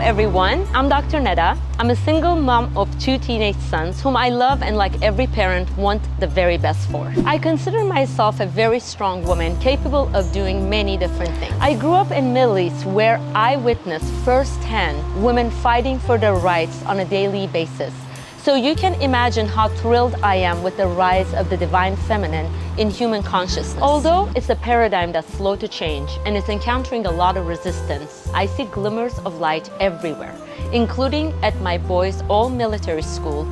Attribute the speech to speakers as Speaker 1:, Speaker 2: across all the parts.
Speaker 1: everyone, I'm Dr. Neda. I'm a single mom of 2 teenage sons whom I love and, like every parent, want the very best for. I consider myself a very strong woman capable of doing many different things. I grew up in Middle East where I witnessed firsthand women fighting for their rights on a daily basis. So you can imagine how thrilled I am with the rise of the divine feminine in human consciousness. Although it's a paradigm that's slow to change and it's encountering a lot of resistance, I see glimmers of light everywhere, including at my boys' all-military school,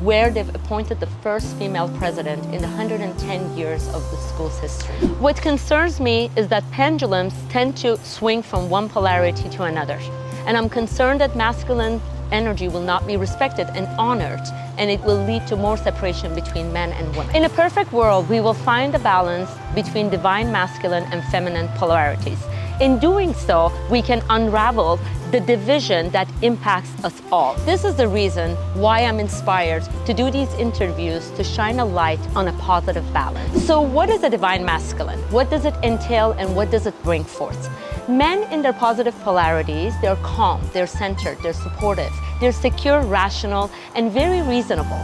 Speaker 1: where they've appointed the first female president in the 110 years of the school's history. What concerns me is that pendulums tend to swing from one polarity to another, and I'm concerned that masculine energy will not be respected and honored, and it will lead to more separation between men and women. In a perfect world, we will find a balance between divine masculine and feminine polarities. In doing so, we can unravel the division that impacts us all. This is the reason why I'm inspired to do these interviews, to shine a light on a positive balance. So what is a divine masculine? What does it entail and what does it bring forth? Men in their positive polarities, they're calm, they're centered, they're supportive, they're secure, rational, and very reasonable.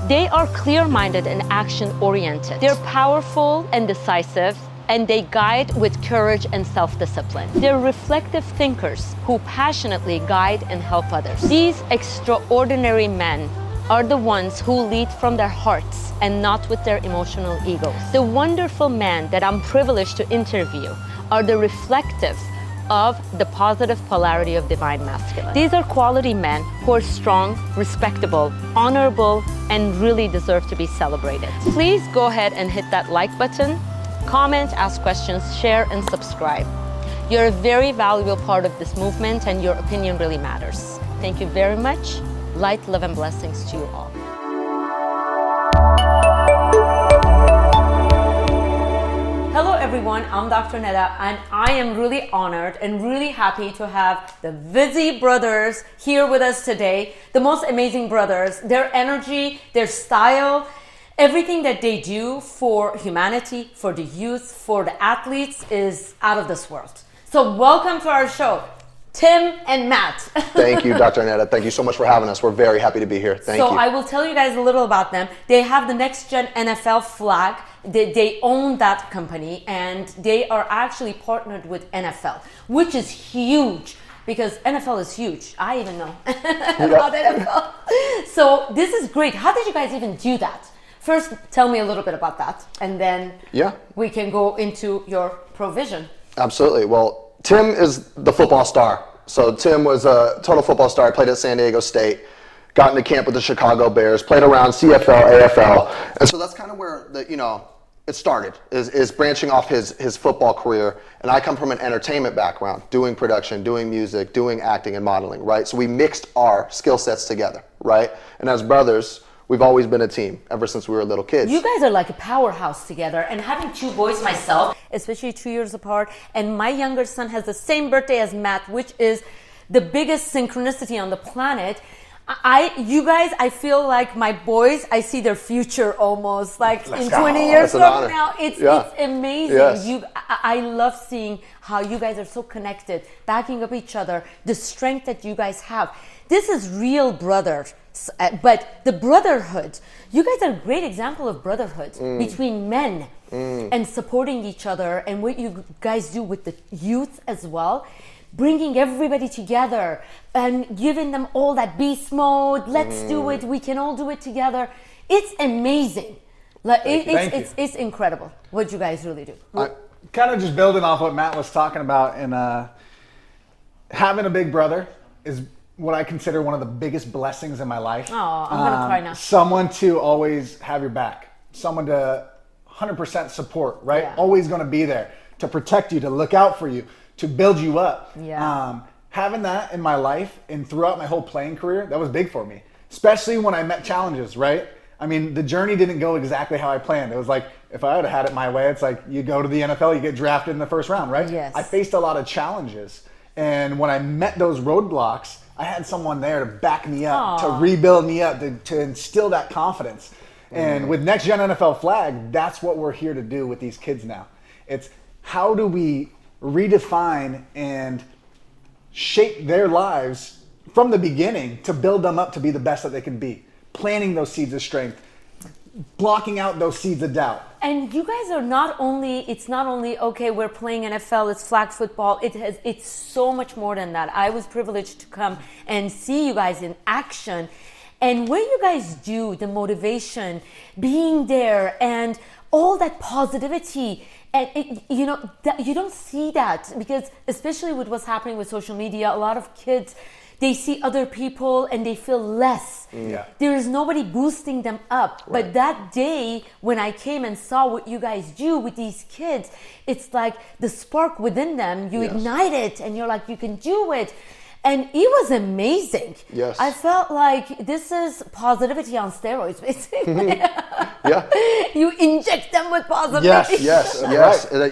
Speaker 1: They are clear-minded and action-oriented. They're powerful and decisive, and they guide with courage and self-discipline. They're reflective thinkers who passionately guide and help others. These extraordinary men are the ones who lead from their hearts and not with their emotional egos. The wonderful men that I'm privileged to interview are the reflective of the positive polarity of divine masculine. These are quality men who are strong, respectable, honorable, and really deserve to be celebrated. Please go ahead and hit that like button, comment, ask questions, share, and subscribe. You're a very valuable part of this movement, and your opinion really matters. Thank you very much. Light, love, and blessings to you all. Hello everyone, I'm Dr. Neda, and I am really honored and really happy to have the Vizzi brothers here with us today. The most amazing brothers. Their energy, their style, everything that they do for humanity, for the youth, for the athletes is out of this world. So welcome to our show, Tim and Matt.
Speaker 2: Thank you, Dr. Neda. Thank you so much for having us. We're very happy to be here. Thank you.
Speaker 1: So I will tell you guys a little about them. They have the Next Gen NFL flag. They own that company, and they are actually partnered with NFL, which is huge because NFL is huge. I even know about NFL. So this is great. How did you guys even do that? First, tell me a little bit about that, and then we can go into your provision.
Speaker 2: Absolutely. Well, Tim is the football star. So Tim was a total football star. Played at San Diego State, got into camp with the Chicago Bears, played around CFL, AFL, and so that's kind of where it started, is branching off his football career. And I come from an entertainment background, doing production, doing music, doing acting and modeling, right? So we mixed our skill sets together, right? And as brothers, we've always been a team ever since we were little kids.
Speaker 1: You guys are like a powerhouse together, and having 2 boys myself, especially 2 years apart, and my younger son has the same birthday as Matt, which is the biggest synchronicity on the planet. You guys, I feel like my boys, I see their future almost like in 20 years from now. It's amazing. Yes. I love seeing how you guys are so connected, backing up each other, the strength that you guys have. This is real brothers, but the brotherhood, you guys are a great example of brotherhood between men and supporting each other, and what you guys do with the youth as well. Bringing everybody together and giving them all that beast mode. Let's do it. We can all do it together. It's amazing. Like it's incredible what you guys really do.
Speaker 3: Kind of just building off what Matt was talking about, and having a big brother is what I consider one of the biggest blessings in my life.
Speaker 1: Oh, I'm gonna cry now.
Speaker 3: Someone to always have your back. Someone to 100% support. Right? Yeah. Always going to be there to protect you, to look out for you, to build you up. Yeah. Having that in my life and throughout my whole playing career, that was big for me. Especially when I met challenges, right? I mean, the journey didn't go exactly how I planned. It was like, if I would have had it my way, it's like you go to the NFL, you get drafted in the first round, right?
Speaker 1: Yes.
Speaker 3: I faced a lot of challenges. And when I met those roadblocks, I had someone there to back me up, to rebuild me up, to instill that confidence. And with Next Gen NFL Flag, that's what we're here to do with these kids now. It's how do we redefine and shape their lives from the beginning to build them up to be the best that they can be. Planting those seeds of strength, blocking out those seeds of doubt.
Speaker 1: And you guys are it's not only, okay, we're playing NFL, it's flag football, it's so much more than that. I was privileged to come and see you guys in action. And what you guys do, the motivation, being there, and all that positivity, and you don't see that, because especially with what's happening with social media, a lot of kids, they see other people and they feel less.
Speaker 3: Yeah.
Speaker 1: There is nobody boosting them up.
Speaker 2: Right.
Speaker 1: But that day when I came and saw what you guys do with these kids, it's like the spark within them, you ignite it and you're like, you can do it. And it was amazing.
Speaker 2: Yes.
Speaker 1: I felt like this is positivity on steroids, basically.
Speaker 2: Yeah.
Speaker 1: You inject them with positivity.
Speaker 2: Yes.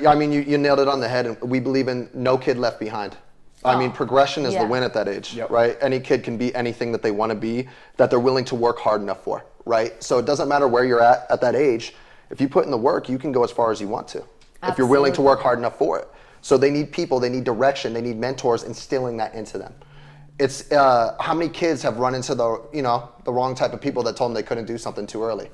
Speaker 2: I mean, you nailed it on the head. And we believe in no kid left behind. I mean, progression is the win at that age, right? Any kid can be anything that they want to be, that they're willing to work hard enough for, right? So it doesn't matter where you're at that age. If you put in the work, you can go as far as you want to.
Speaker 1: Absolutely.
Speaker 2: If you're willing to work hard enough for it. So they need people, they need direction, they need mentors instilling that into them. It's how many kids have run into the wrong type of people that told them they couldn't do something too early.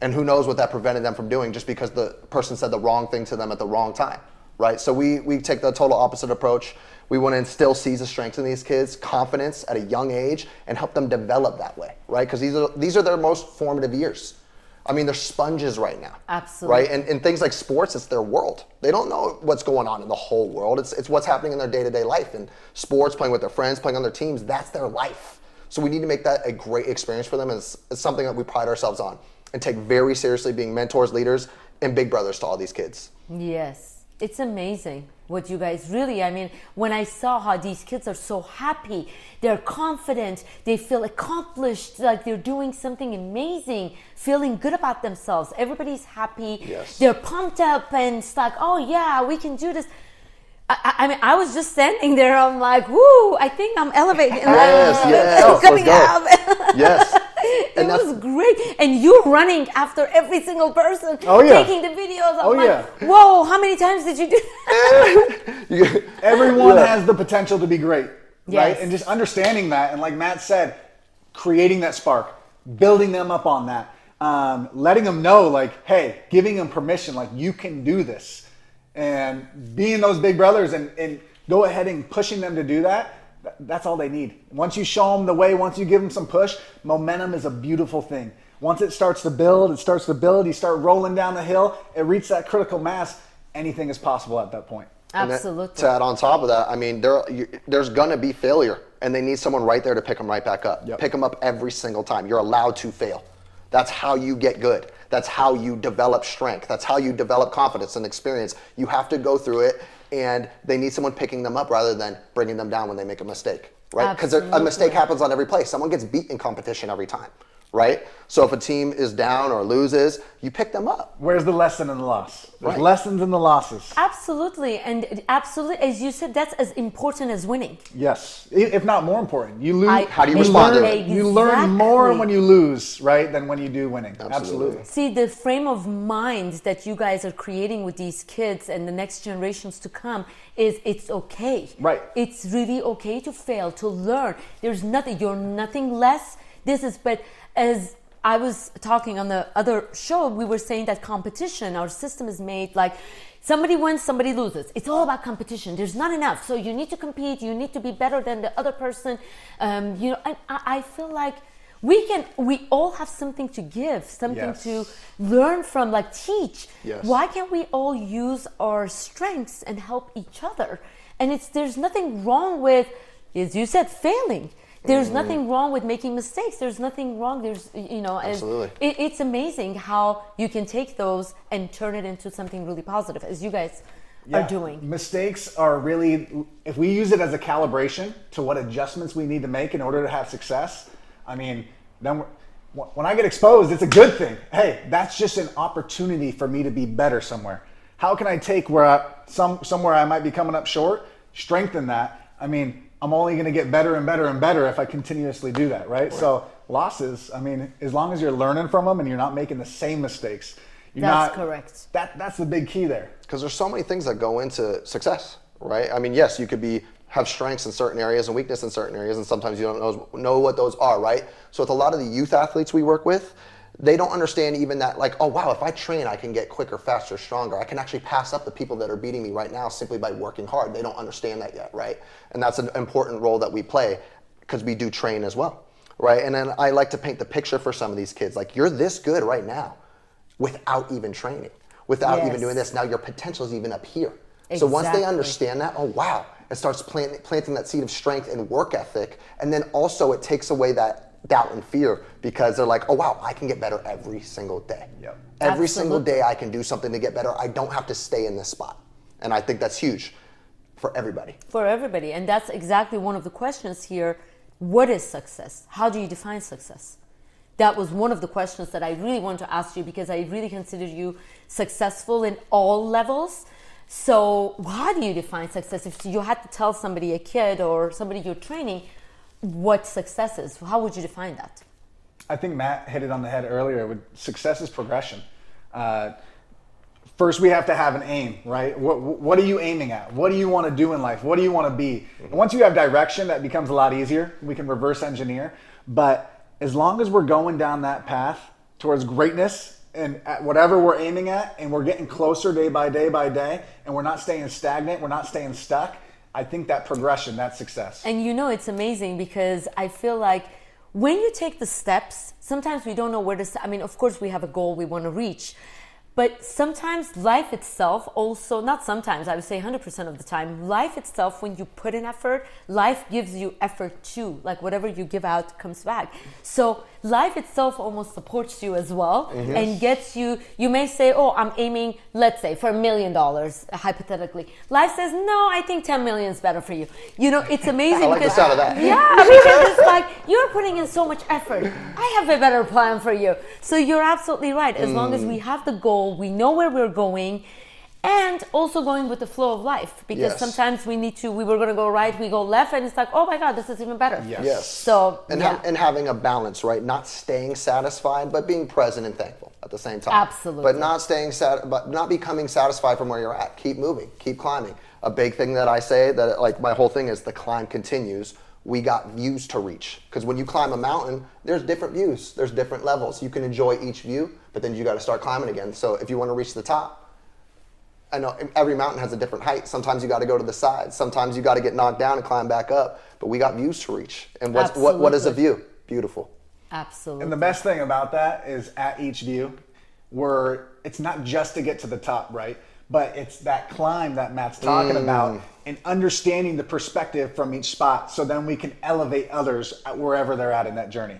Speaker 2: And who knows what that prevented them from doing just because the person said the wrong thing to them at the wrong time, right? So we take the total opposite approach. We want to instill seeds of strength in these kids, confidence at a young age, and help them develop that way, right? Because these are their most formative years. I mean, they're sponges right now.
Speaker 1: Absolutely.
Speaker 2: Right? And things like sports, it's their world. They don't know what's going on in the whole world. It's what's happening in their day-to-day life. And sports, playing with their friends, playing on their teams, that's their life. So we need to make that a great experience for them. It's something that we pride ourselves on and take very seriously, being mentors, leaders, and big brothers to all these kids.
Speaker 1: Yes. It's amazing what you guys really, I mean, when I saw how these kids are so happy, they're confident, they feel accomplished, like they're doing something amazing, feeling good about themselves. Everybody's happy.
Speaker 2: Yes.
Speaker 1: They're pumped up and it's like, oh yeah, we can do this. I mean, I was just standing there. I'm like, woo, I think I'm elevating.
Speaker 2: Yes.
Speaker 1: Coming out.
Speaker 2: Yes.
Speaker 1: It was great. And you running after every single person, taking the videos. I'm like, whoa, how many times did you do that?
Speaker 3: Everyone has the potential to be great, right?
Speaker 1: Yes.
Speaker 3: And just understanding that, and like Matt said, creating that spark, building them up on that, letting them know, like, hey, giving them permission, like, you can do this. And being those big brothers and go ahead and pushing them to do that, that's all they need. Once you show them the way, once you give them some push, momentum is a beautiful thing. Once it starts to build, you start rolling down the hill, it reaches that critical mass, anything is possible at that point.
Speaker 1: Absolutely.
Speaker 2: To add on top of that, I mean, there's going to be failure, and they need someone right there to pick them right back up.
Speaker 3: Yep.
Speaker 2: Pick them up every single time. You're allowed to fail. That's how you get good. That's how you develop strength. That's how you develop confidence and experience. You have to go through it, and they need someone picking them up rather than bringing them down when they make a mistake, right? Because a mistake happens on every play. Someone gets beat in competition every time, right? So if a team is down or loses, you pick them up.
Speaker 3: Where's the lesson in the loss? There's lessons in the losses.
Speaker 1: Absolutely. And absolutely, as you said, that's as important as winning.
Speaker 3: Yes, if not more important. You lose.
Speaker 2: How do you respond to it?
Speaker 3: You learn more when you lose, right, than when you do winning. Absolutely.
Speaker 1: See, the frame of mind that you guys are creating with these kids and the next generations to come is it's okay.
Speaker 3: Right.
Speaker 1: It's really okay to fail, to learn. There's nothing, you're nothing less. But as I was talking on the other show, we were saying that competition, our system is made like somebody wins, somebody loses. It's all about competition. There's not enough. So you need to compete. You need to be better than the other person. And I feel like we all have something to give, something to learn from, like teach.
Speaker 2: Yes.
Speaker 1: Why can't we all use our strengths and help each other? And there's nothing wrong with, as you said, failing. There's nothing wrong with making mistakes. There's nothing wrong.
Speaker 2: Absolutely.
Speaker 1: It's amazing how you can take those and turn it into something really positive, as you guys are doing.
Speaker 3: Mistakes are really, if we use it as a calibration to what adjustments we need to make in order to have success, I mean, then when I get exposed, it's a good thing. Hey, that's just an opportunity for me to be better somewhere. How can I take somewhere I might be coming up short, strengthen that? I mean, I'm only going to get better and better and better if I continuously do that, right? So losses, I mean, as long as you're learning from them and you're not making the same mistakes,
Speaker 1: That's correct.
Speaker 3: That's the big key there.
Speaker 2: Because there's so many things that go into success, right? I mean, yes, you could be have strengths in certain areas and weakness in certain areas, and sometimes you don't know what those are, right? So with a lot of the youth athletes we work with, they don't understand even that, like, oh wow, if I train, I can get quicker, faster, stronger. I can actually pass up the people that are beating me right now simply by working hard. They don't understand that yet, right? And that's an important role that we play because we do train as well, right? And then I like to paint the picture for some of these kids, like, you're this good right now without even training, without even doing this. Now your potential is even up here. So once they understand that, oh wow, it starts planting that seed of strength and work ethic. And then also it takes away that doubt and fear, because they're like, oh wow, I can get better every single day. Every single day I can do something to get better. I don't have to stay in this spot. And I think that's huge for everybody.
Speaker 1: For everybody. And that's exactly one of the questions here. What is success? How do you define success? That was one of the questions that I really want to ask you, because I really consider you successful in all levels. So how do you define success? If you had to tell somebody, a kid or somebody you're training, what success is, how would you define that?
Speaker 3: I think Matt hit it on the head earlier. Success is progression. First, we have to have an aim, right? What are you aiming at? What do you want to do in life? What do you want to be? And once you have direction, that becomes a lot easier. We can reverse engineer. But as long as we're going down that path towards greatness and at whatever we're aiming at, and we're getting closer day by day, and we're not staying stagnant, we're not staying stuck, I think that progression, that's success.
Speaker 1: And you know, it's amazing, because I feel like when you take the steps, sometimes we don't know where to, I mean, of course we have a goal we want to reach, but sometimes life itself also, not sometimes, I would say 100% of the time, life itself, when you put in effort, life gives you effort too. Like whatever you give out comes back. So life itself almost supports you as well, and gets you, you may say, oh, I'm aiming, let's say, for $1 million, hypothetically. Life says, no, I think 10 million is better for you. You know, it's amazing.
Speaker 2: I like the sound of that.
Speaker 1: Yeah, because it's like, you're putting in so much effort. I have a better plan for you. So you're absolutely right. As long as we have the goal, we know where we're going, and also going with the flow of life, because sometimes we were going to go right, we go left, and it's like, oh my God, this is even better. So
Speaker 2: and having a balance, right? Not staying satisfied, but being present and thankful at the same time.
Speaker 1: Absolutely.
Speaker 2: But not staying but not becoming satisfied from where you're at. Keep moving, keep climbing. A big thing that I say, that like my whole thing is, the climb continues. We got views to reach, because when you climb a mountain, there's different views, there's different levels. You can enjoy each view, but then you got to start climbing again. So if you want to reach the top, I know every mountain has a different height. Sometimes you got to go to the sides. Sometimes you got to get knocked down and climb back up. But we got views to reach. And what is a view? Beautiful.
Speaker 1: Absolutely.
Speaker 3: And the best thing about that is, at each view, it's not just to get to the top, right? But it's that climb that Matt's talking about, and understanding the perspective from each spot, so then we can elevate others at wherever they're at in that journey.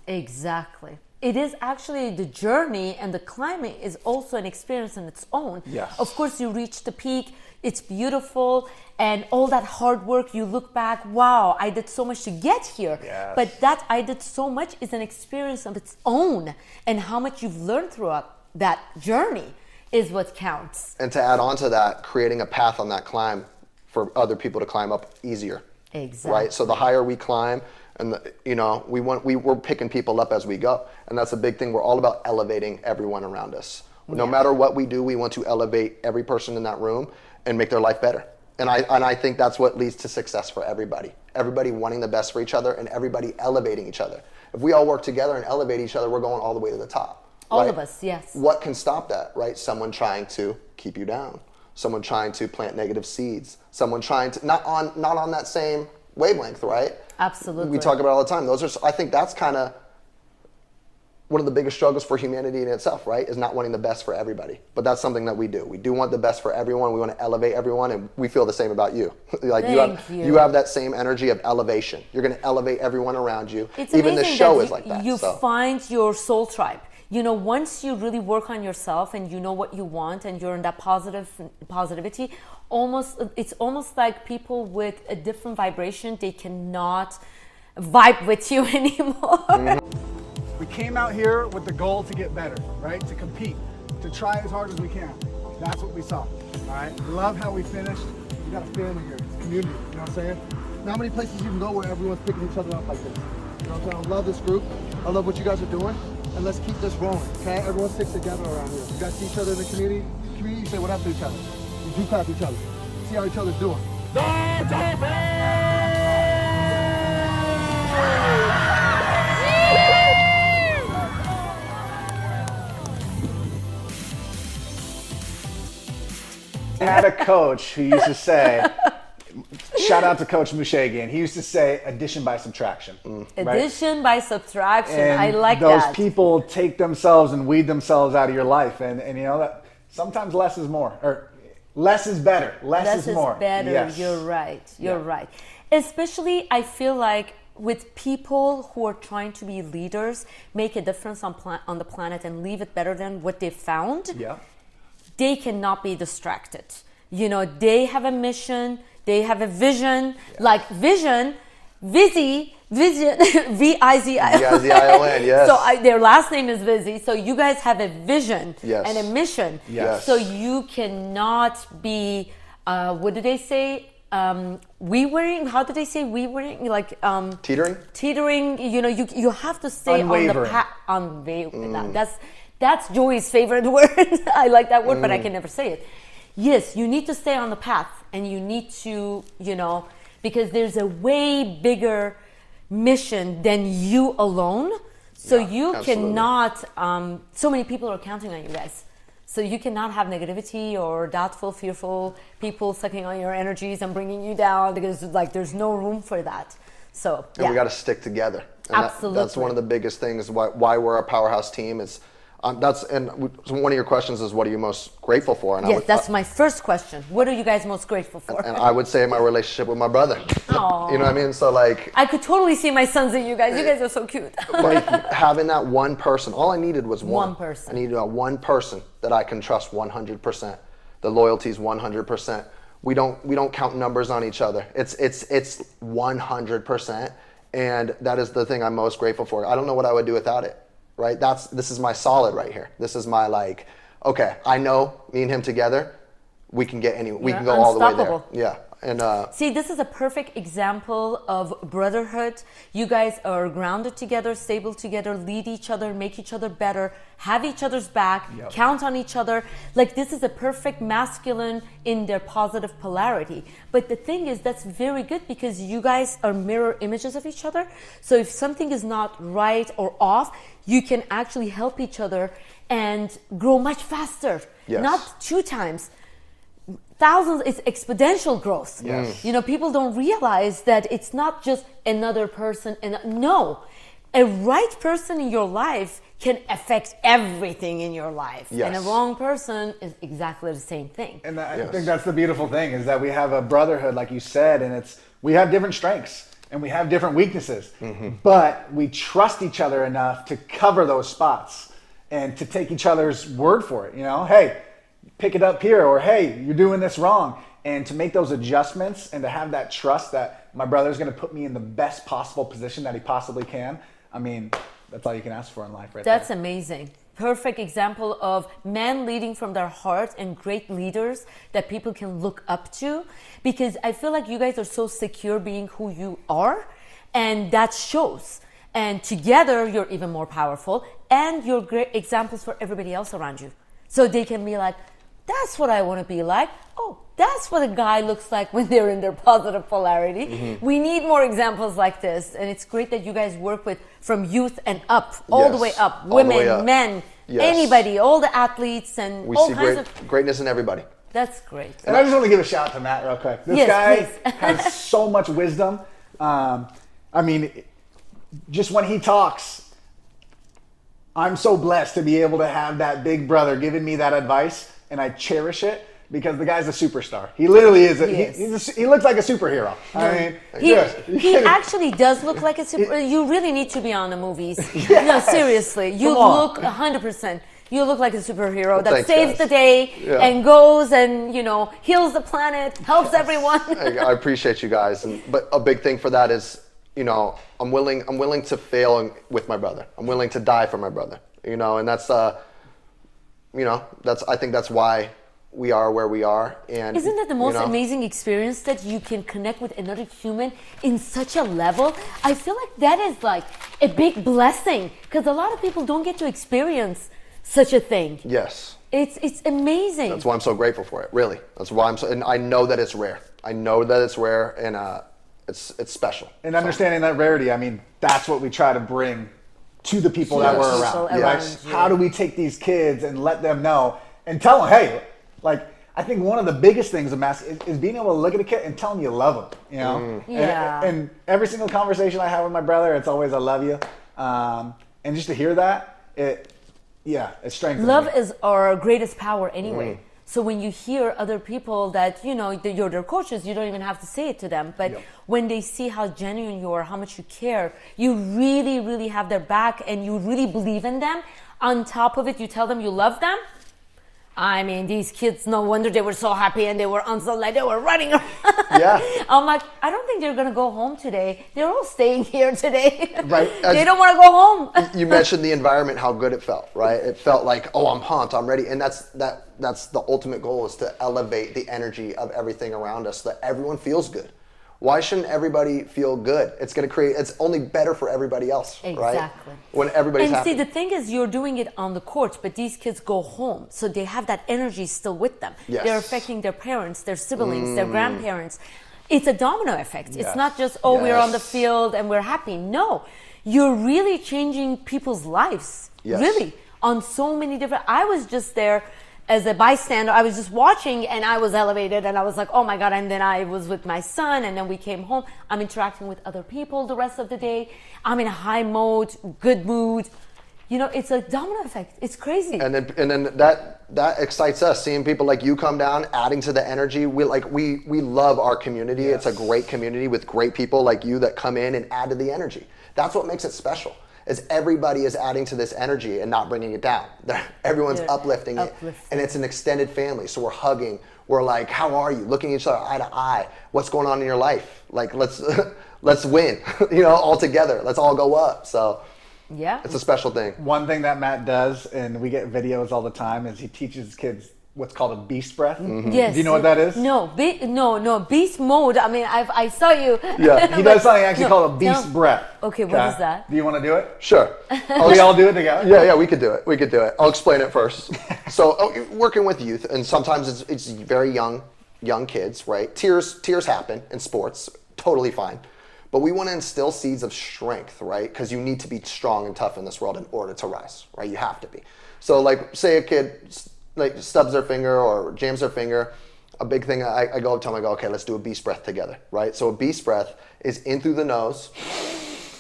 Speaker 1: Exactly. It is actually the journey, and the climbing is also an experience in its own.
Speaker 3: Yes.
Speaker 1: Of course, you reach the peak, it's beautiful, and all that hard work, you look back, wow, I did so much to get here.
Speaker 3: Yes.
Speaker 1: But that I did so much is an experience of its own, and how much you've learned throughout that journey is what counts.
Speaker 2: And to add on to that, creating a path on that climb for other people to climb up easier.
Speaker 1: Exactly.
Speaker 2: Right? So the higher we climb, and we're picking people up as we go, and that's a big thing. We're all about elevating everyone around us. No matter what we do, we want to elevate every person in that room and make their life better. And I think that's what leads to success for everybody. Everybody wanting the best for each other, and everybody elevating each other. If we all work together and elevate each other, we're going all the way to the top.
Speaker 1: All of us, yes.
Speaker 2: What can stop that, right? Someone trying to keep you down. Someone trying to plant negative seeds. Someone trying to not on that same wavelength, right?
Speaker 1: Absolutely.
Speaker 2: We talk about it all the time. I think that's kind of one of the biggest struggles for humanity in itself, right? Is not wanting the best for everybody. But that's something that we do. We do want the best for everyone. We want to elevate everyone, and we feel the same about you. Like you have that same energy of elevation. You're going to elevate everyone around you.
Speaker 1: It's
Speaker 2: even the
Speaker 1: amazing
Speaker 2: show
Speaker 1: that
Speaker 2: is like that.
Speaker 1: You find your soul tribe. You know, once you really work on yourself and you know what you want, and you're in that positivity, it's almost like people with a different vibration, they cannot vibe with you anymore.
Speaker 3: We came out here with the goal to get better, right? To compete, to try as hard as we can. That's what we saw, all right? We love how we finished. We got a family here, it's a community, you know what I'm saying? Not many places you can go where everyone's picking each other up like this. You know what I'm saying? I love this group. I love what you guys are doing. And let's keep this rolling, okay? Everyone sticks together around here. You guys see each other in the community, you say what up to each other. You do clap each other. See how each other's doing. had a coach who used to say, shout out to Coach Mushagian. He used to say addition by subtraction. Right?
Speaker 1: Addition by subtraction.
Speaker 3: And
Speaker 1: I like
Speaker 3: those
Speaker 1: that.
Speaker 3: people take themselves and weed themselves out of your life. And you know that sometimes less is more. Or less is better. Less is more.
Speaker 1: Better.
Speaker 3: Yes.
Speaker 1: You're right. You're right. Especially, I feel like with people who are trying to be leaders, make a difference on the planet and leave it better than what they found, they cannot be distracted. You know, they have a mission, they have a vision, like vision, Vizzi, vision, V-I-Z-I-O-N.
Speaker 2: V-I-Z-I-O-N, yes.
Speaker 1: So their last name is Vizzi. So you guys have a vision
Speaker 2: yes.
Speaker 1: and a mission.
Speaker 2: Yes.
Speaker 1: So you cannot be, what did they say? We-wearing, how did they say we-wearing? Like,
Speaker 2: teetering?
Speaker 1: Teetering, you know, you have to stay
Speaker 3: unwavering.
Speaker 1: on the path. Unwavering. That's Joey's favorite word. I like that word, but I can never say it. Yes, you need to stay on the path, and you need to, you know, because there's a way bigger mission than you alone. So you cannot, so many people are counting on you guys. So you cannot have negativity or doubtful, fearful people sucking on your energies and bringing you down, because like there's no room for that. So
Speaker 2: and we got to stick together. And
Speaker 1: absolutely.
Speaker 2: That's one of the biggest things why we're a powerhouse team. Is so one of your questions is, what are you most grateful for? And
Speaker 1: yes, that's my first question. What are you guys most grateful for?
Speaker 2: And I would say my relationship with my brother.
Speaker 1: Aww.
Speaker 2: You know what I mean? So like,
Speaker 1: I could totally see my sons in you guys. You guys are so cute.
Speaker 2: Like having that one person. All I needed was one
Speaker 1: person.
Speaker 2: I needed that one person that I can trust 100%. The loyalty is 100%. We don't count numbers on each other. It's 100%, and that is the thing I'm most grateful for. I don't know what I would do without it. Right? This is my solid right here. This is my like, okay, I know me and him together, we can get we can go all the way there. Yeah. And
Speaker 1: see, this is a perfect example of brotherhood. You guys are grounded together, stable together, lead each other, make each other better, have each other's back, count on each other. Like, this is a perfect masculine in their positive polarity. But the thing is, that's very good because you guys are mirror images of each other. So if something is not right or off, you can actually help each other and grow much faster.
Speaker 2: Yes.
Speaker 1: Not 2 times. Thousands, it's exponential growth.
Speaker 2: Yes.
Speaker 1: You know, people don't realize that it's not just another person. No, a right person in your life can affect everything in your life.
Speaker 2: Yes.
Speaker 1: And a wrong person is exactly the same thing.
Speaker 3: And I think that's the beautiful thing, is that we have a brotherhood, like you said, and we have different strengths and we have different weaknesses, but we trust each other enough to cover those spots and to take each other's word for it. You know, hey, pick it up here, or hey, you're doing this wrong. And to make those adjustments and to have that trust that my brother's going to put me in the best possible position that he possibly can. I mean, that's all you can ask for in life, right?
Speaker 1: That's amazing. Perfect example of men leading from their heart and great leaders that people can look up to, because I feel like you guys are so secure being who you are, and that shows. And together you're even more powerful, and you're great examples for everybody else around you. So they can be like, that's what I want to be like. Oh, that's what a guy looks like when they're in their positive polarity. We need more examples like this. And it's great that you guys work with from youth and up, all the way up. Women, men, anybody, all the athletes, and
Speaker 2: we
Speaker 1: all
Speaker 2: see
Speaker 1: kinds of
Speaker 2: greatness in everybody.
Speaker 1: That's great.
Speaker 3: And I just want to give a shout out to Matt real quick. This guy has so much wisdom. I mean, just when he talks, I'm so blessed to be able to have that big brother giving me that advice, and I cherish it because the guy's a superstar. He literally is. He looks like a superhero. I mean,
Speaker 1: he actually does look like a super. You really need to be on the movies. No, seriously, you look 100%. You look like a superhero that saves the day and goes and, you know, heals the planet, helps everyone.
Speaker 2: I appreciate you guys, but a big thing for that is, you know, I'm willing to fail with my brother. I'm willing to die for my brother. You know, and that's you know, I think that's why we are where we are. And
Speaker 1: isn't that the most amazing experience, that you can connect with another human in such a level? I feel like that is like a big blessing, because a lot of people don't get to experience such a thing.
Speaker 2: Yes.
Speaker 1: It's amazing.
Speaker 2: That's why I'm so grateful for it, really. That's why and I know that it's rare. I know that it's rare, and it's special.
Speaker 3: And understanding that rarity, I mean, that's what we try to bring to the people that we're around.
Speaker 2: Yes.
Speaker 3: How do we take these kids and let them know and tell them, hey, like, I think one of the biggest things of masculinity is being able to look at a kid and tell them you love them, you know?
Speaker 1: Yeah.
Speaker 3: And every single conversation I have with my brother, it's always, I love you. And just to hear that, it strengthens
Speaker 1: Love
Speaker 3: me.
Speaker 1: is our greatest power anyway. So when you hear other people that, you know, you're their coaches, you don't even have to say it to them. But when they see how genuine you are, how much you care, you really, really have their back and you really believe in them. On top of it, you tell them you love them. I mean, these kids, no wonder they were so happy and they were like they were running around.
Speaker 2: Yeah.
Speaker 1: I'm like, I don't think they're going to go home today. They're all staying here today.
Speaker 2: Right.
Speaker 1: They don't want to go home.
Speaker 2: You mentioned the environment, how good it felt, right? It felt like, oh, I'm pumped, I'm ready. And that's the ultimate goal, is to elevate the energy of everything around us so that everyone feels good. Why shouldn't everybody feel good? It's going to create, it's only better for everybody else, right?
Speaker 1: Exactly.
Speaker 2: When everybody's
Speaker 1: and
Speaker 2: happy.
Speaker 1: see, the thing is, you're doing it on the court, but these kids go home, so they have that energy still with them.
Speaker 2: Yes.
Speaker 1: They're affecting their parents, their siblings, their grandparents. It's a domino effect.
Speaker 3: Yes.
Speaker 1: It's not just, we're on the field and we're happy. No, you're really changing people's lives.
Speaker 2: Yes.
Speaker 1: Really, on so many different. I was just there as a bystander. I was just watching and I was elevated and I was like, oh my God. And then I was with my son and then we came home. I'm interacting with other people the rest of the day. I'm in a high mode, good mood. You know, it's a domino effect. It's crazy.
Speaker 2: And then that excites us, seeing people like you come down, adding to the energy. We love our community.
Speaker 3: Yes.
Speaker 2: It's a great community with great people like you that come in and add to the energy. That's what makes it special. Is everybody is adding to this energy and not bringing it down. Everyone's uplifting it. And it's an extended family. So we're hugging. We're like, how are you? Looking at each other eye to eye. What's going on in your life? Like, let's win, you know, all together. Let's all go up. So
Speaker 1: yeah,
Speaker 2: it's a special thing.
Speaker 3: One thing that Matt does, and we get videos all the time, is he teaches kids what's called a beast breath.
Speaker 1: Yes.
Speaker 3: Do you know what that is?
Speaker 1: No, beast mode. I mean, I saw you.
Speaker 3: Yeah, he does something actually called a beast breath.
Speaker 1: Okay, what is that?
Speaker 3: Do you want to do it?
Speaker 2: Sure.
Speaker 3: We all do it together?
Speaker 2: Yeah, we could do it. I'll explain it first. So working with youth, and sometimes it's very young kids, right? Tears happen in sports, totally fine. But we want to instill seeds of strength, right? Because you need to be strong and tough in this world in order to rise, right? You have to be. So like, say a kid like stubs their finger or jams their finger. A big thing, I go up to them, I go, okay, let's do a beast breath together, right? So a beast breath is in through the nose,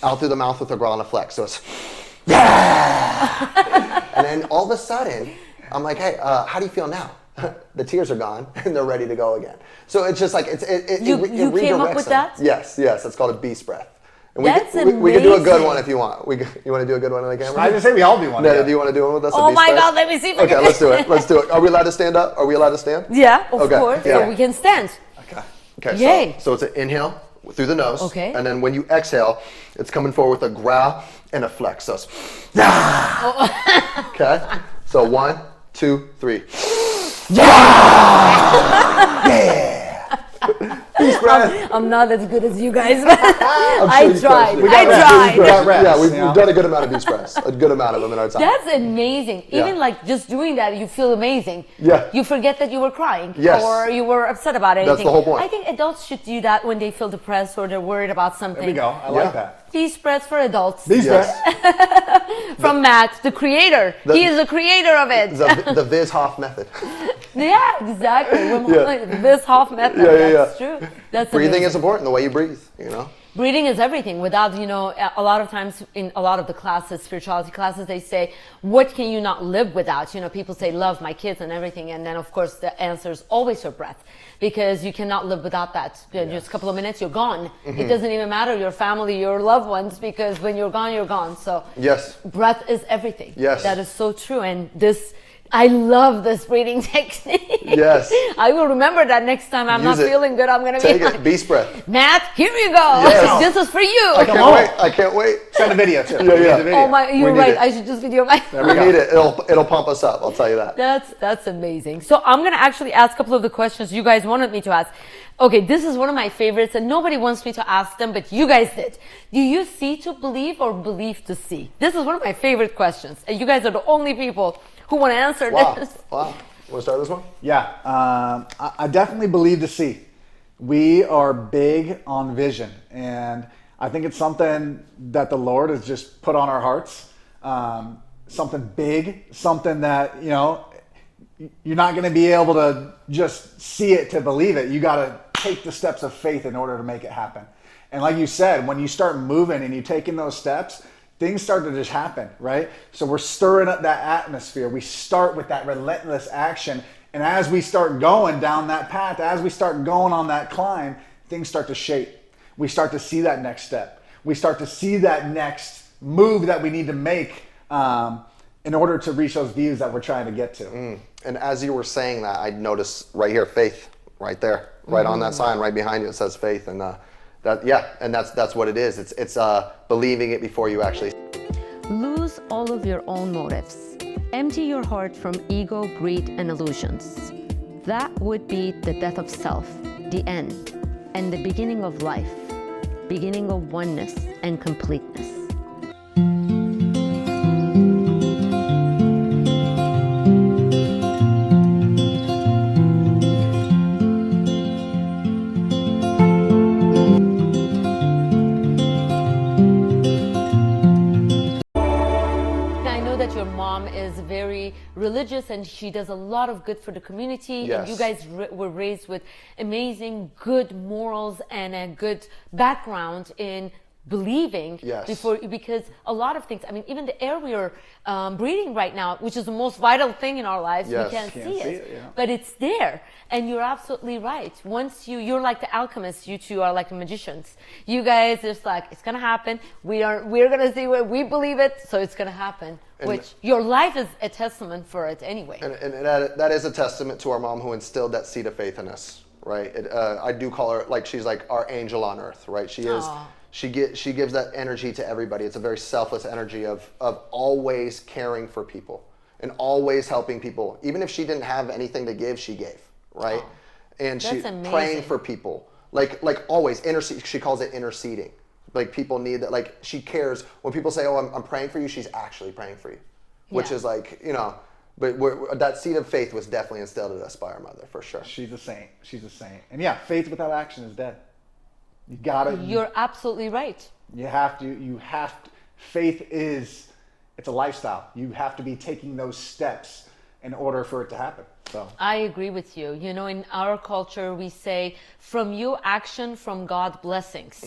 Speaker 2: out through the mouth with a growl and a flex. So it's, yeah! And then all of a sudden, I'm like, hey, how do you feel now? The tears are gone and they're ready to go again. So it's just like,
Speaker 1: You came up with
Speaker 2: them.
Speaker 1: that?
Speaker 2: Yes, it's called a beast breath. And
Speaker 1: That's
Speaker 2: we can do a good
Speaker 1: amazing.
Speaker 2: one if you want. You want to do a good one on the camera?
Speaker 3: I just say we all do one.
Speaker 2: No, do you want to do one with us?
Speaker 1: Oh my God, let me see if I
Speaker 2: Okay,
Speaker 1: can.
Speaker 2: let's do it. Let's do it. Are we allowed to stand up? Are we allowed to stand?
Speaker 1: Yeah, of
Speaker 2: Okay,
Speaker 1: course.
Speaker 2: yeah.
Speaker 1: So we can stand.
Speaker 2: Okay.
Speaker 1: Yay.
Speaker 2: So it's an inhale through the nose.
Speaker 1: Okay.
Speaker 2: And then when you exhale, it's coming forward with a growl and a flex. So it's okay. So 1, 2, 3. Beast breath.
Speaker 1: I'm not as good as you guys, but I
Speaker 2: you
Speaker 1: tried.
Speaker 2: could.
Speaker 1: I tried.
Speaker 3: We got reps,
Speaker 2: Yeah, we've
Speaker 3: you know?
Speaker 2: done a good amount of beast breaths. A good amount of them in our time.
Speaker 1: That's amazing.
Speaker 2: Yeah.
Speaker 1: Even like just doing that, you feel amazing.
Speaker 2: Yeah.
Speaker 1: You forget that you were crying
Speaker 2: Yes.
Speaker 1: or you were upset about anything.
Speaker 2: That's the whole point.
Speaker 1: I think adults should do that when they feel depressed or they're worried about something.
Speaker 3: There we go. I like that.
Speaker 1: Beast breaths for adults.
Speaker 3: Beast
Speaker 2: Yes.
Speaker 3: breath.
Speaker 1: From Matt, the creator. He is the creator of it.
Speaker 2: The Viz Hoff method.
Speaker 1: Yeah, exactly. This half method. That's true. That's
Speaker 2: Breathing
Speaker 1: amazing.
Speaker 2: is important, the way you breathe, you know?
Speaker 1: Breathing is everything. Without, a lot of times in a lot of the classes, spirituality classes, they say, what can you not live without? People say, love my kids and everything. And then, of course, the answer is always your breath. Because you cannot live without that. Just a couple of minutes, you're gone. It doesn't even matter your family, your loved ones, because when you're gone, you're gone. So
Speaker 2: Yes.
Speaker 1: breath is everything.
Speaker 2: Yes.
Speaker 1: That is so true. And I love this breathing technique.
Speaker 2: Yes.
Speaker 1: I will remember that next time I'm
Speaker 2: Use
Speaker 1: not
Speaker 2: it.
Speaker 1: feeling good. I'm going to
Speaker 2: Take
Speaker 1: be
Speaker 2: it. Beast breath.
Speaker 1: Matt, here you go.
Speaker 2: Yes.
Speaker 1: This is for you.
Speaker 2: I can't wait.
Speaker 3: Send a video too.
Speaker 2: Yeah.
Speaker 3: We need the video.
Speaker 1: Oh my, you're
Speaker 2: need
Speaker 1: right.
Speaker 2: it.
Speaker 1: I should just video my.
Speaker 2: We need it. It'll pump us up. I'll tell you that.
Speaker 1: That's amazing. So I'm going to actually ask a couple of the questions you guys wanted me to ask. Okay, this is one of my favorites and nobody wants me to ask them, but you guys did. Do you see to believe or believe to see? This is one of my favorite questions. And you guys are the only people who want to answer this.
Speaker 2: Wow. Want to start this one?
Speaker 3: Yeah, I definitely believe to see. We are big on vision, and I think it's something that the Lord has just put on our hearts. Something big, something that you're not going to be able to just see it to believe it. You got to take the steps of faith in order to make it happen. And like you said, when you start moving and you're taking those steps, things start to just happen, right? So we're stirring up that atmosphere. We start with that relentless action. And as we start going down that path, as we start going on that climb, things start to shape. We start to see that next step. We start to see that next move that we need to make in order to reach those views that we're trying to get to.
Speaker 2: And as you were saying that, I noticed right here, faith, right there, right on that sign, right behind you, it says faith. And that's what it is. It's believing it before you actually.
Speaker 1: Lose all of your own motives. Empty your heart from ego, greed, and illusions. That would be the death of self, the end, and the beginning of life, beginning of oneness and completeness. Religious, and she does a lot of good for the community.
Speaker 2: Yes.
Speaker 1: And you guys were raised with amazing good morals and a good background in believing.
Speaker 2: Yes.
Speaker 1: Because a lot of things, I mean, even the air we're breathing right now, which is the most vital thing in our lives,
Speaker 2: yes.
Speaker 1: we can't see it, but it's there. And you're absolutely right. Once you're like the alchemists, you two are like the magicians. You guys just like, it's gonna happen. We're gonna see what we believe it, so it's gonna happen. Which your life is a testament for it anyway.
Speaker 2: And that is a testament to our mom who instilled that seed of faith in us, right? I do call her, like, she's like our angel on earth, right? She is. Aww. She gives that energy to everybody. It's a very selfless energy of always caring for people and always helping people. Even if she didn't have anything to give, she gave, right?
Speaker 1: Oh,
Speaker 2: and she praying for people, like always intercede. She calls it interceding. Like, people need that. Like, she cares when people say, "Oh, I'm praying for you." She's actually praying for you, which is like, you know. But that seed of faith was definitely instilled in us by our mother, for sure.
Speaker 3: She's a saint. She's a saint. And yeah, faith without action is dead. You gotta.
Speaker 1: You're absolutely right.
Speaker 3: You have to. Faith it's a lifestyle. You have to be taking those steps in order for it to happen. So
Speaker 1: I agree with you. You know, in our culture, we say, "From you action, from God blessings."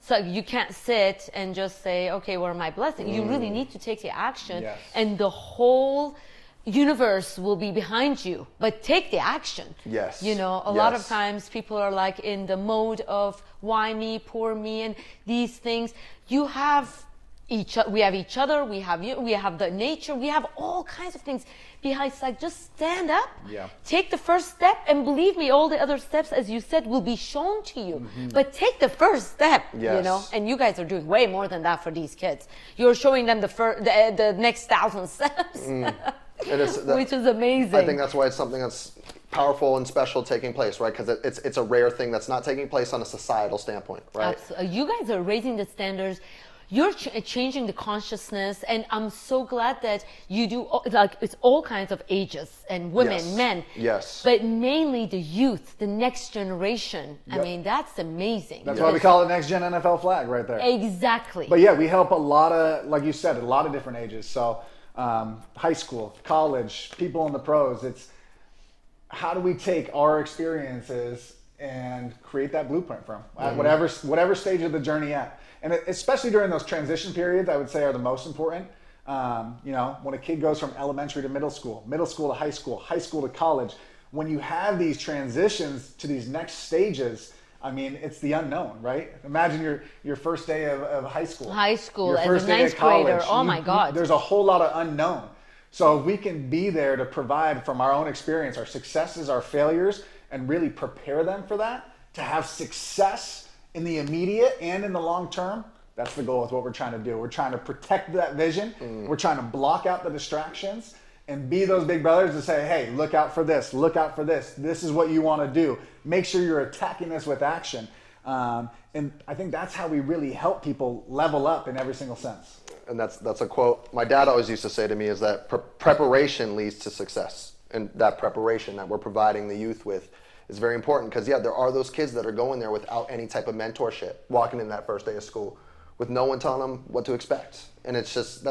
Speaker 1: So you can't sit and just say, "Okay, what are my blessings?" You really need to take the action, and the whole universe will be behind you. But take the action.
Speaker 2: Yes.
Speaker 1: You know, a lot of times people are like in the mode of why me, poor me, and these things. You have we have each other, we have you, we have the nature, we have all kinds of things behind. It's like, just stand up, take the first step, and believe me, all the other steps, as you said, will be shown to you. But take the first step, you know. And you guys are doing way more than that for these kids. You're showing them the next 1,000 steps, which is amazing.
Speaker 2: I think that's why it's something that's powerful and special taking place, right? Because it's a rare thing that's not taking place on a societal standpoint, right?
Speaker 1: Absolutely. You guys are raising the standards. You're changing the consciousness, and I'm so glad that you do, like, it's all kinds of ages and women, men.
Speaker 2: Yes.
Speaker 1: But mainly the youth, the next generation. I mean, that's amazing.
Speaker 3: That's why we call it Next Gen NFL Flag right there.
Speaker 1: Exactly.
Speaker 3: But yeah, we help a lot of, like you said, a lot of different ages. So high school, college, people in the pros. It's how do we take our experiences and create that blueprint from at whatever stage of the journey at. And especially during those transition periods, I would say are the most important. You know, when a kid goes from elementary to middle school to high school to college, when you have these transitions to these next stages, I mean, it's the unknown, right? Imagine your first day of high school.
Speaker 1: High school,
Speaker 3: your first
Speaker 1: as a
Speaker 3: day
Speaker 1: ninth
Speaker 3: of college.
Speaker 1: grader. Oh my God.
Speaker 3: There's a whole lot of unknown. So if we can be there to provide from our own experience, our successes, our failures, and really prepare them for that, to have success in the immediate and in the long term, that's the goal with what we're trying to do. We're trying to protect that vision. We're trying to block out the distractions and be those big brothers to say, hey, look out for this, look out for this. This is what you want to do. Make sure you're attacking this with action. And I think that's how we really help people level up in every single sense.
Speaker 2: And that's a quote my dad always used to say to me, is that preparation leads to success. And that preparation that we're providing the youth with is very important, because there are those kids that are going there without any type of mentorship, walking in that first day of school with no one telling them what to expect. And it's just,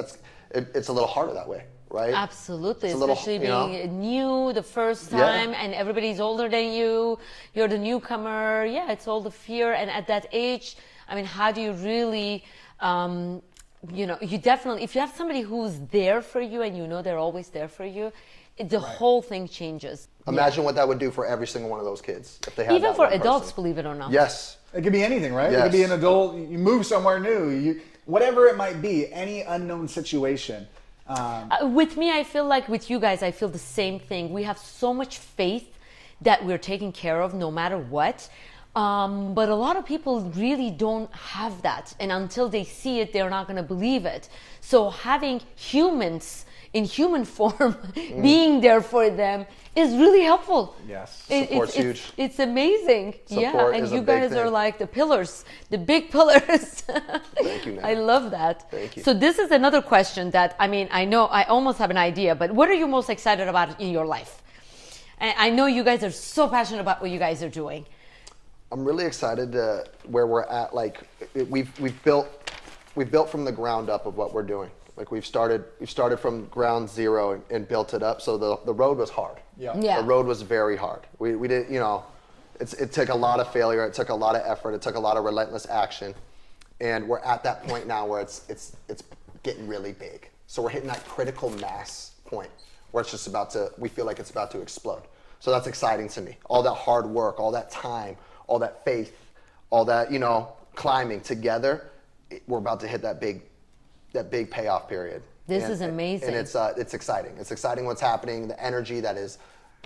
Speaker 2: it's a little harder that way, right?
Speaker 1: Absolutely,
Speaker 2: It's a
Speaker 1: especially
Speaker 2: little,
Speaker 1: being new the first
Speaker 2: Yeah.
Speaker 1: time and everybody's older than you. You're the newcomer. Yeah, it's all the fear. And at that age, I mean, how do you really, you definitely, if you have somebody who's there for you and you know they're always there for you, the whole thing changes.
Speaker 2: Imagine what that would do for every single one of those kids if they had
Speaker 1: Even
Speaker 2: that
Speaker 1: for
Speaker 2: one
Speaker 1: adults,
Speaker 2: person.
Speaker 1: believe it or not.
Speaker 2: Yes.
Speaker 3: It could be anything, right? It
Speaker 2: Yes.
Speaker 3: could be an adult. You move somewhere new. Whatever it might be, any unknown situation.
Speaker 1: With me, I feel like with you guys, I feel the same thing. We have so much faith that we're taken care of no matter what. But a lot of people really don't have that. And until they see it, they're not going to believe it. So having humans in human form being there for them is really helpful.
Speaker 3: Yes.
Speaker 2: Support's huge.
Speaker 1: It's amazing. Yeah,
Speaker 2: Support
Speaker 1: and
Speaker 2: is a
Speaker 1: you
Speaker 2: big
Speaker 1: guys are
Speaker 2: thing.
Speaker 1: like the pillars, the big pillars.
Speaker 2: Thank you, Nana.
Speaker 1: I love that.
Speaker 2: Thank you.
Speaker 1: So this is another question that, I mean, I know I almost have an idea, but what are you most excited about in your life? And I know you guys are so passionate about what you guys are doing.
Speaker 2: I'm really excited to where we're at. Like we've built from the ground up of what we're doing. Like we've started from ground zero and built it up. So the road was hard.
Speaker 3: Yeah.
Speaker 1: Yeah.
Speaker 2: The road was very hard. We did, it took a lot of failure. It took a lot of effort. It took a lot of relentless action. And we're at that point now where it's getting really big. So we're hitting that critical mass point where it's just we feel like it's about to explode. So that's exciting to me. All that hard work, all that time, all that faith, all that, climbing together, we're about to hit that big payoff period.
Speaker 1: This is amazing.
Speaker 2: And it's exciting. It's exciting what's happening, the energy that is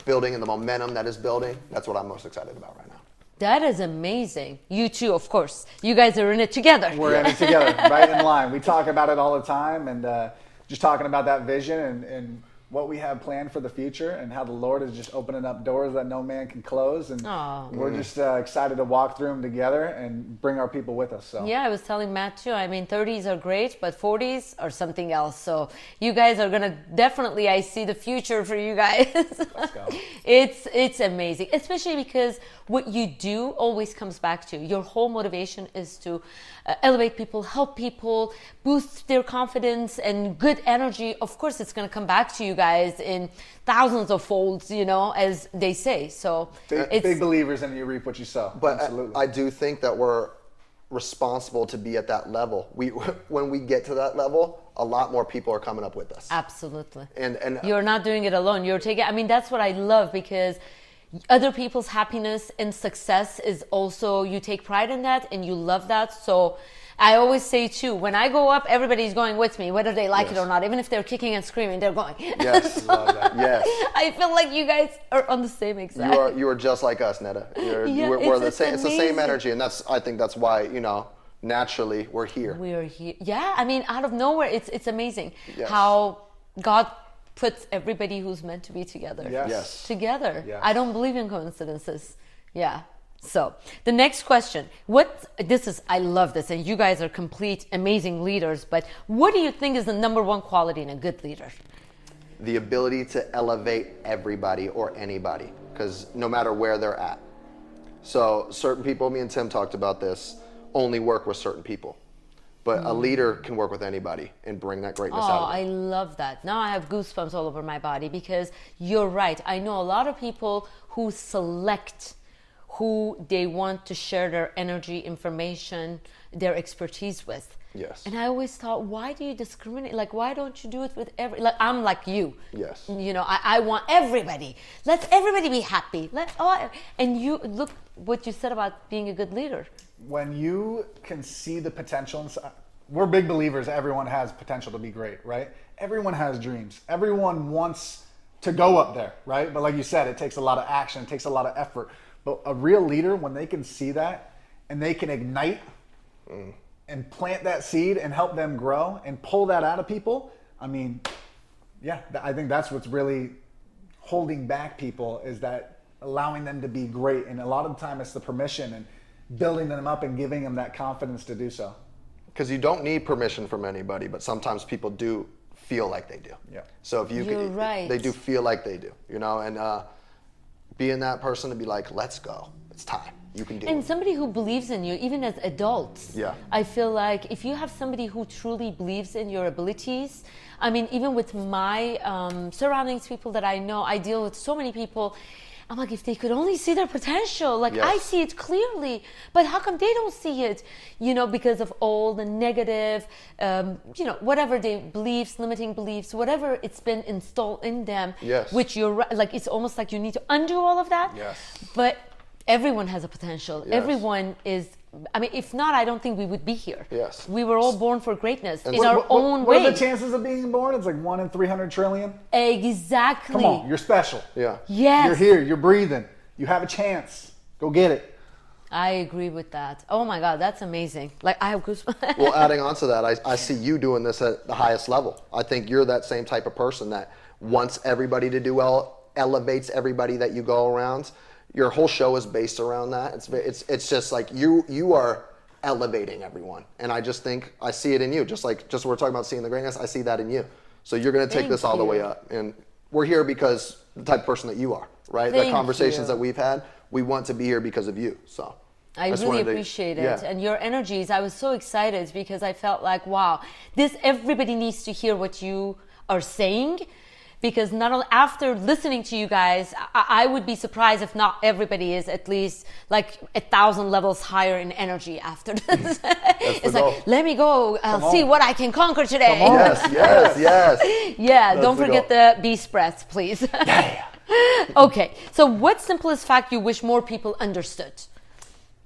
Speaker 2: building and the momentum that is building. That's what I'm most excited about right now.
Speaker 1: That is amazing. You too, of course. You guys are in it together.
Speaker 3: We're in it together, right in line. We talk about it all the time, and just talking about that vision and what we have planned for the future, and how the Lord is just opening up doors that no man can close. And we're just excited to walk through them together and bring our people with us. So
Speaker 1: Yeah, I was telling Matt too. I mean, 30s are great, but 40s are something else. So you guys are gonna definitely. I see the future for you guys.
Speaker 3: let's go.
Speaker 1: It's amazing, especially because what you do always comes back to your whole motivation is to elevate people, help people, boost their confidence and good energy. Of course, it's going to come back to you guys in thousands of folds, as they say. So
Speaker 3: Big believers in you reap what you sow.
Speaker 2: But
Speaker 3: Absolutely.
Speaker 2: I do think that we're responsible to be at that level. When we get to that level, a lot more people are coming up with us.
Speaker 1: Absolutely.
Speaker 2: And
Speaker 1: You're not doing it alone. You're taking, I mean, that's what I love, because other people's happiness and success is also, you take pride in that and you love that. So I always say too, when I go up, everybody's going with me, whether they like it or not. Even if they're kicking and screaming, they're going.
Speaker 2: Yes, love that. Yes.
Speaker 1: I feel like you guys are on the same exact.
Speaker 2: You are just like us, Netta.
Speaker 1: Yeah,
Speaker 2: We're the
Speaker 1: it's
Speaker 2: same. It's the same
Speaker 1: amazing.
Speaker 2: energy, and I think that's why naturally we're here.
Speaker 1: We are here. Yeah, I mean, out of nowhere, it's amazing
Speaker 2: Yes.
Speaker 1: how God puts everybody who's meant to be together.
Speaker 2: Yes.
Speaker 1: Together.
Speaker 3: Yes.
Speaker 1: I don't believe in coincidences. Yeah. So the next question, I love this, and you guys are complete, amazing leaders, but what do you think is the number one quality in a good leader?
Speaker 2: The ability to elevate everybody or anybody, because no matter where they're at. So certain people, me and Tim talked about this, only work with certain people. But a leader can work with anybody and bring that greatness out of them.
Speaker 1: I love that. Now I have goosebumps all over my body, because you're right. I know a lot of people who select who they want to share their energy, information, their expertise with.
Speaker 2: Yes.
Speaker 1: And I always thought, why do you discriminate? Like, why don't you do it with I'm like you.
Speaker 2: Yes.
Speaker 1: I want everybody. Let everybody be happy. And you look what you said about being a good leader.
Speaker 3: When you can see the potential, we're big believers everyone has potential to be great, right? Everyone has dreams. Everyone wants to go up there, right? But like you said, it takes a lot of action, it takes a lot of effort. But a real leader, when they can see that and they can ignite and plant that seed and help them grow and pull that out of people, I mean, yeah, I think that's what's really holding back people, is that allowing them to be great. And a lot of the time it's the permission and building them up and giving them that confidence to do so.
Speaker 2: Because you don't need permission from anybody, but sometimes people do feel like they do.
Speaker 3: Yeah.
Speaker 2: So if
Speaker 1: You're right.
Speaker 2: they do feel like they do, and being that person to be like, let's go, It's time. You can do
Speaker 1: And
Speaker 2: it.
Speaker 1: somebody who believes in you, even as adults.
Speaker 2: Yeah.
Speaker 1: I feel like if you have somebody who truly believes in your abilities, I mean, even with my surroundings, people that I know, I deal with so many people. I'm like, if they could only see their potential, like I see it clearly, but how come they don't see it? You know, because of all the negative, you know, whatever they beliefs, limiting beliefs, whatever it's been installed in them.
Speaker 2: Yes.
Speaker 1: Which you're right, like it's almost like you need to undo all of that.
Speaker 2: Yes.
Speaker 1: But everyone has a potential.
Speaker 2: Yes.
Speaker 1: Everyone is. I mean, if not, I don't think we would be here.
Speaker 2: Yes.
Speaker 1: We were all born for greatness
Speaker 2: And
Speaker 1: in our own way.
Speaker 3: What are the chances of being born? It's like 1 in 300 trillion.
Speaker 1: Exactly.
Speaker 3: Come on, you're special.
Speaker 2: Yeah.
Speaker 1: Yes.
Speaker 3: You're here. You're breathing. You have a chance. Go get it.
Speaker 1: I agree with that. Oh my God, that's amazing. Like I have goosebumps.
Speaker 2: Well, adding on to that, I see you doing this at the highest level. I think you're that same type of person that wants everybody to do well, elevates everybody that you go around. Your whole show is based around that. It's just like you are elevating everyone, and I just think I see it in you. Just we're talking about seeing the greatness. I see that in you. So you're going to take this all the way up, and we're here because the type of person that you are, right? The conversations that we've had, we want to be here because of you. So
Speaker 1: I really appreciate it, and your energies. I was so excited because I felt like, wow, everybody needs to hear what you are saying. Because not only after listening to you guys, I would be surprised if not everybody is at least like 1,000 levels higher in energy after this. It's like, let me go. I'll see what I can conquer today.
Speaker 2: Yes.
Speaker 1: Yeah, don't forget the beast breath, please. Okay, so what's simplest fact you wish more people understood?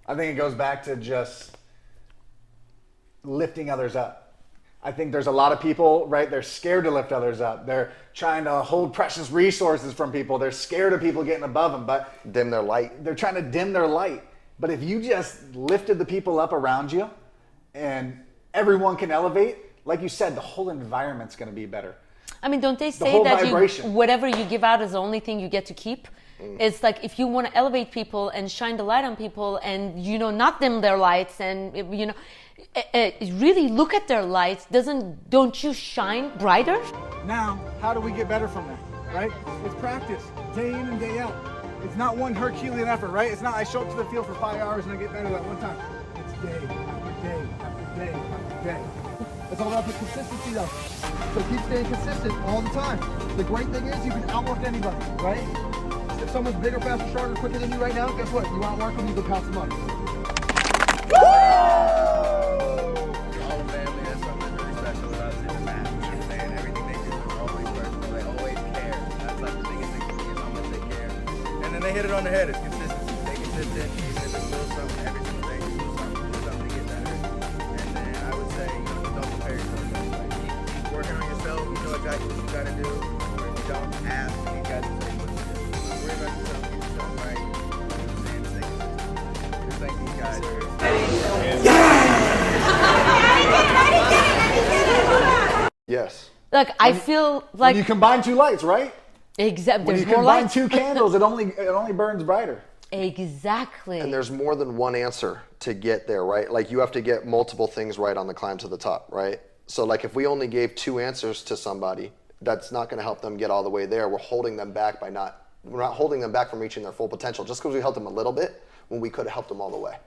Speaker 3: I think it goes back to just lifting others up. I think there's a lot of people, right? They're scared to lift others up. They're trying to hold precious resources from people. They're scared of people getting above them, but
Speaker 2: dim their light.
Speaker 3: They're trying to dim their light. But if you just lifted the people up around you and everyone can elevate, like you said, the whole environment's going to be better.
Speaker 1: I mean, don't they say that whatever you give out is the only thing you get to keep? It's like if you want to elevate people and shine the light on people and, you know, not dim their lights and, you know, really look at their lights, don't you shine brighter?
Speaker 4: Now, how do we get better from that, right? It's practice, day in and day out. It's not one Herculean effort, right? It's not I show up to the field for 5 hours and I get better that one time. It's day after day after day after day. It's all about the consistency though. So keep staying consistent all the time. The great thing is you can outwork anybody, right? If someone's bigger, faster, stronger, quicker than you right now, guess what? You outwork them, you go pass them up.
Speaker 5: They hit it on the head. It's consistency. Stay consistent. Even if it's little something, every single day, do something to get better. And then I would say, don't compare yourself. Like, keep working on yourself. You know exactly what you got to do. Or if you don't, ask these guys to say what to do. Don't worry about yourself. Get yourself right. And stay consistent. Just thank these guys.
Speaker 2: Yes.
Speaker 1: Like I feel like
Speaker 3: when you combine two lights, right?
Speaker 1: Exactly.
Speaker 3: When you combine two candles, it only burns brighter.
Speaker 1: Exactly.
Speaker 2: And there's more than one answer to get there, right? Like you have to get multiple things right on the climb to the top, right? So like if we only gave 2 answers to somebody, that's not going to help them get all the way there. We're holding them back we're not holding them back from reaching their full potential just because we helped them a little bit when we could have helped them all the way.